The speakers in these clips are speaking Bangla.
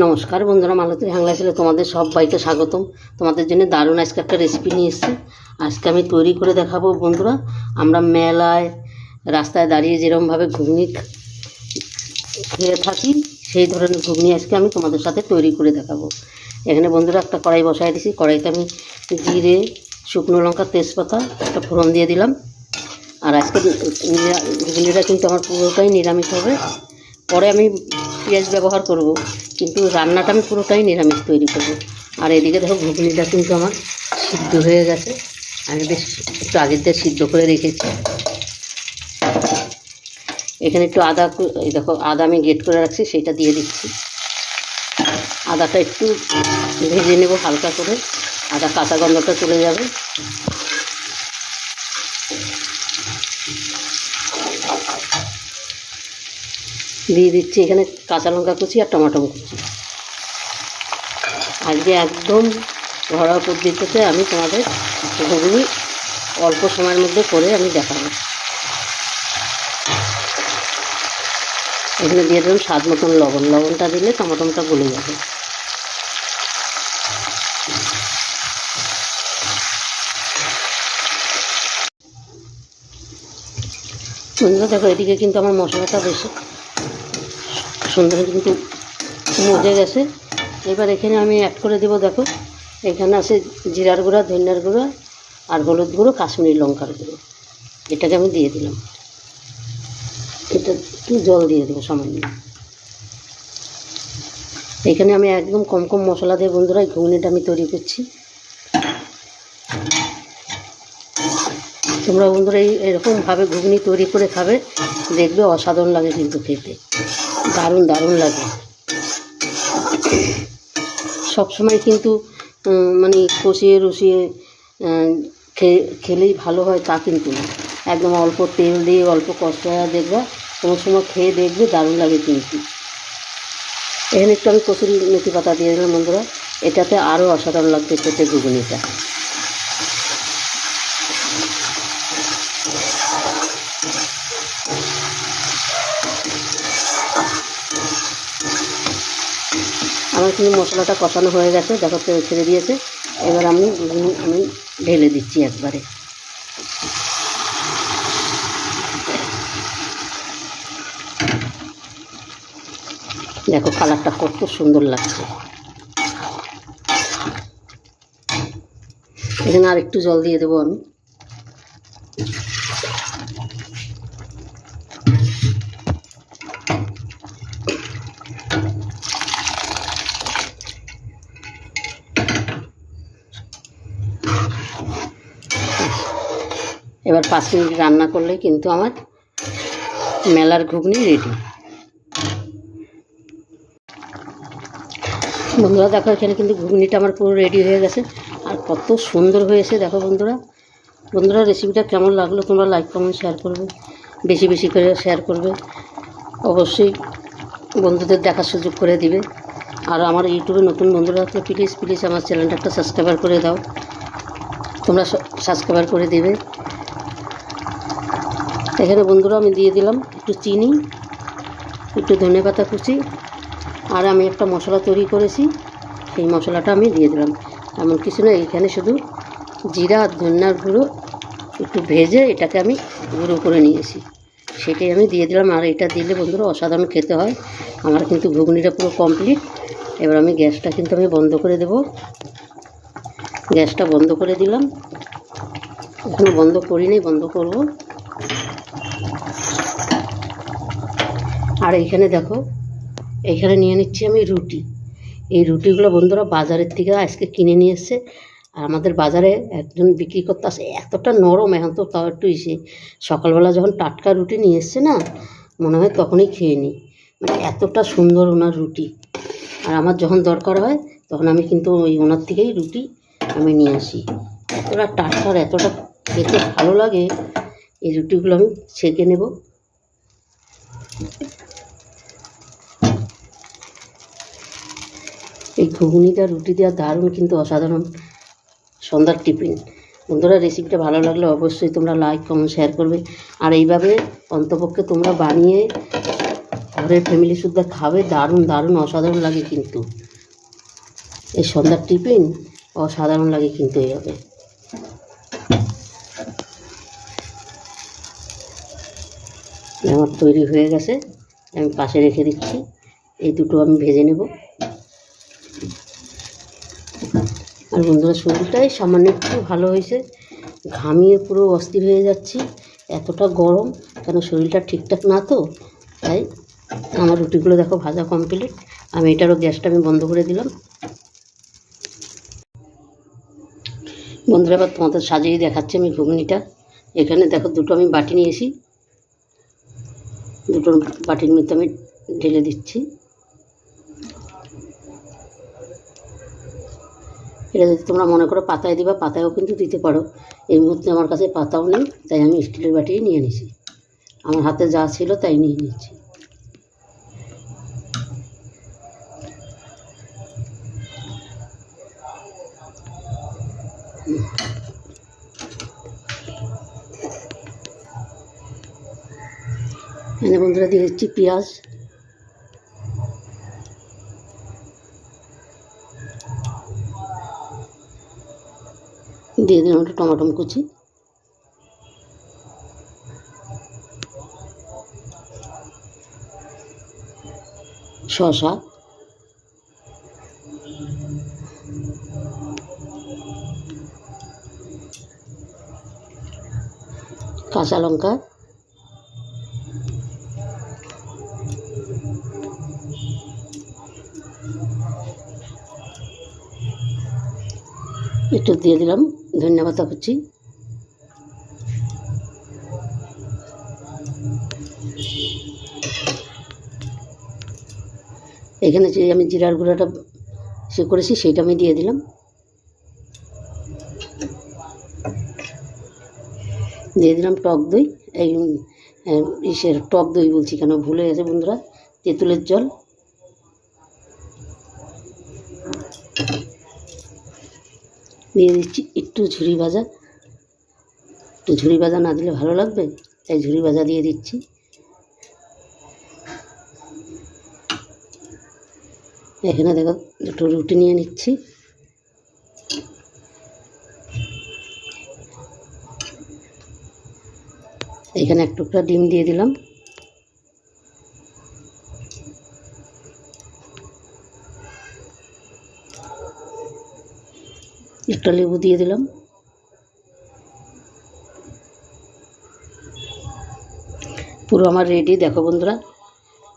নমস্কার বন্ধুরা, মালতী হাংলা ছেলে তোমাদের সবাইকে স্বাগতম। তোমাদের জন্য দারুণ আজকে একটা রেসিপি নিয়ে এসেছি। আজকে আমি তৈরি করে দেখাবো বন্ধুরা। আমরা মেলায় রাস্তায় দাঁড়িয়ে যেরকমভাবে ঘুগনি খেয়ে থাকি, সেই ধরনের ঘুগনি আজকে আমি তোমাদের সাথে তৈরি করে দেখাবো। এখানে বন্ধুরা একটা কড়াই বসাই দিয়েছি। কড়াইতে আমি জিরে, শুকনো লঙ্কা, তেজপাতা একটা ফোড়ন দিয়ে দিলাম। আর আজকে ঘুগনিটা কিন্তু আমার পুরোটাই নিরামিষ হবে। পরে আমি পেঁয়াজ ব্যবহার করব, কিন্তু রান্নাটা আমি পুরোটাই নিরামিষ তৈরি করব। আর এদিকে দেখো ঘুগনিটা কিন্তু আমার সিদ্ধ হয়ে গেছে। আমি বেশ একটু আগের দিয়ে সিদ্ধ করে রেখেছি। এখানে একটু আদা, এই দেখো আদা আমি গ্রেট করে রাখছি, সেটা দিয়ে দিচ্ছি। আদাটা একটু ভেজে নেব হালকা করে, আদা কাঁচা গন্ধটা চলে যাবে। দিয়ে দিচ্ছি এখানে কাঁচা লঙ্কা কুচি আর টমেটো কুচি। আজকে একদম ঘরোয়া পদ্ধতিতে আমি তোমাদের ঘুগনি অল্প সময়ের মধ্যে করে আমি দেখাবো। এখানে দিয়ে দিলাম স্বাদ মতন লবণ। লবণটা দিলে টমেটোটা গলে যাবে। বন্ধুরা দেখো, এদিকে কিন্তু আমার মশলাটা বেশি সুন্দর কিন্তু মজে গেছে। এবার এখানে আমি অ্যাড করে দেবো। দেখো এখানে আছে জিরার গুঁড়া, ধনিয়ার গুঁড়া আর হলুদ গুঁড়ো, কাশ্মীরি লঙ্কার গুঁড়ো। এটাকে আমি দিয়ে দিলাম। এটা একটু জল দিয়ে দেবো সামান্য। এখানে আমি একদম কম কম মশলা দিয়ে বন্ধুরা এই ঘুগনিটা আমি তৈরি করছি। তোমরা বন্ধুরা এরকমভাবে ঘুগনি তৈরি করে খাবে, দেখবে অসাধারণ লাগে কিন্তু খেতে, দারুণ দারুণ লাগে। সবসময় কিন্তু মানে কষিয়ে রসিয়ে খেলেই ভালো হয় তা কিন্তু না। একদম অল্প তেল দিয়ে অল্প কষা দেখবে, কোনো সময় খেয়ে দেখবে দারুণ লাগে কিন্তু। এখানে একটু আমি কসুরি মেথি পাতা দিয়ে দিলাম বন্ধুরা, এটাতে আরও অসাধারণ লাগছে খেতে ঘুগনিটা। আমার কিন্তু মশলাটা কষানো হয়ে গেছে, দেখো তেল ছেড়ে দিয়েছে। এবার আমি ঢেলে দিচ্ছি একবারে। দেখো কালারটা কত সুন্দর লাগছে। এখানে আর একটু জল দিয়ে দেবো আমি। এবার 5 মিনিট রান্না করলে কিন্তু আমার মেলার ঘুগনি রেডি। বন্ধুরা দেখো, এখানে কিন্তু ঘুগনিটা আমার পুরো রেডি হয়ে গেছে। আর কত সুন্দর হয়েছে দেখো বন্ধুরা। বন্ধুরা রেসিপিটা কেমন লাগলো তোমরা লাইক কমেন্ট শেয়ার করবে, বেশি বেশি করে শেয়ার করবে। অবশ্যই বন্ধুদের দেখার সুযোগ করে দিবে। আর আমার ইউটিউবে নতুন বন্ধুরা থাকলে প্লিজ প্লিজ আমার চ্যানেলটা একটা সাবস্ক্রাইব করে দাও। তোমরা সাবস্ক্রাইব করে দেবে। এখানে বন্ধুরা আমি দিয়ে দিলাম একটু চিনি, একটু ধনেপাতা কুচি, আর আমি একটা মশলা তৈরি করেছি, সেই মশলাটা আমি দিয়ে দিলাম। এমন কিছু না, এখানে শুধু জিরা আর ধনিয়ার গুঁড়ো একটু ভেজে এটাকে আমি গুঁড়ো করে নিয়েছি, সেটাই আমি দিয়ে দিলাম। আর এটা দিলে বন্ধুরা অসাধারণ খেতে হয়। আমার কিন্তু ঘুগনিটা পুরো কমপ্লিট। এবার আমি গ্যাসটা কিন্তু আমি বন্ধ করে দেব। গ্যাসটা বন্ধ করে দিলাম। এখনো বন্ধ করিনি, বন্ধ করব। আর এইখানে দেখো, এইখানে নিয়ে নিচ্ছি আমি রুটি। এই রুটিগুলো বন্ধুরা বাজারের থেকে আজকে কিনে নিয়ে এসছে। আর আমাদের বাজারে একজন বিক্রি করতে আসে, এতটা নরম, এখন তো তাও একটু সকালবেলা যখন টাটকা রুটি নিয়ে এসছে না, মনে হয় তখনই খেয়ে নিই, মানে এতটা সুন্দর ওনার রুটি। আর আমার যখন দরকার হয় তখন আমি কিন্তু ওনার থেকেই রুটি আমি নিয়ে আসি। এতটা টাটকা, এতটা খেতে ভালো লাগে। এই রুটিগুলো আমি ছেঁকে নেব। এই ঘুগনিটা রুটি দেওয়া দারুণ কিন্তু অসাধারণ সন্ধ্যার টিফিন। বন্ধুরা রেসিপিটা ভালো লাগলে অবশ্যই তোমরা লাইক কমেন্ট শেয়ার করবে। আর এইভাবে অন্তপক্ষে তোমরা বানিয়ে ঘরে ঘরের ফ্যামিলি শুদ্ধ খাবে, দারুণ দারুণ অসাধারণ লাগে কিন্তু। এই সন্ধ্যার টিফিন অসাধারণ লাগে কিন্তু এইভাবে। আমার তৈরি হয়ে গেছে, আমি পাশে রেখে দিচ্ছি। এই দুটো আমি ভেজে নেব। আর বন্ধুরা শরীরটাই সামান্য একটু ভালো হয়েছে, ঘামিয়ে পুরো অস্থির হয়ে যাচ্ছি, এতটা গরম, কেন শরীরটা ঠিকঠাক না তো। তাই আমার রুটিগুলো দেখো ভাজা কমপ্লিট। আমি এটারও গ্যাসটা আমি বন্ধ করে দিলাম। বন্ধুরা এবার তোমাদের সাজিয়ে দেখাচ্ছি আমি ঘুগনিটা। এখানে দেখো দুটো আমি বাটি নিয়েছি, দুটো বাটির মধ্যে আমি ঢেলে দিচ্ছি। এটা যদি তোমরা মনে করো পাতায় দিবা, পাতায়ও কিন্তু দিতে পারো। এই মুহূর্তে আমার কাছে পাতাও নেই, তাই আমি স্টিলের বাটিই নিয়ে নিয়েছি। আমার হাতে যা ছিল তাই নিয়ে নিচ্ছি। এখানে বন্ধুরা দিয়ে দিচ্ছি পেঁয়াজ, দিয়ে দিলাম একটু টমেটো কুচি, শসা, কাঁচা লঙ্কা, একটু দিয়ে দিলাম ধনিয়া পাতা কুচি, এখানে যে আমি জিরার গুঁড়াটা করেছি সেইটা আমি দিয়ে দিলাম। দিয়ে দিলাম টক দই, এই ইসের টক দই বলছি কেন ভুলে গেছে বন্ধুরা, তেঁতুলের জল। দিয়ে দিচ্ছি একটু ঝুরি ভাজা, একটু ঝুরি ভাজা না দিলে ভালো লাগবে, তাই ঝুরি ভাজা দিয়ে দিচ্ছি। এখানে দেখো দুটো রুটি নিয়ে নিচ্ছি, এখানে এক টুকরা ডিম দিয়ে দিলাম, একটা লেবু দিয়ে দিলাম। পুরো আমার রেডি। দেখো বন্ধুরা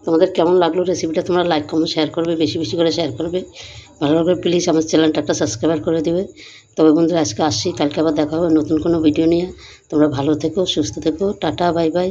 তোমাদের কেমন লাগলো রেসিপিটা, তোমরা লাইক কমেন্ট শেয়ার করবে, বেশি বেশি করে শেয়ার করবে। ভালো লাগলে প্লিজ আমার চ্যানেলটা একটা সাবস্ক্রাইব করে দেবে। তবে বন্ধুরা আজকে আসছি, কালকে আবার দেখা হবে নতুন কোনো ভিডিও নিয়ে। তোমরা ভালো থেকো, সুস্থ থেকো, টাটা, বাই বাই।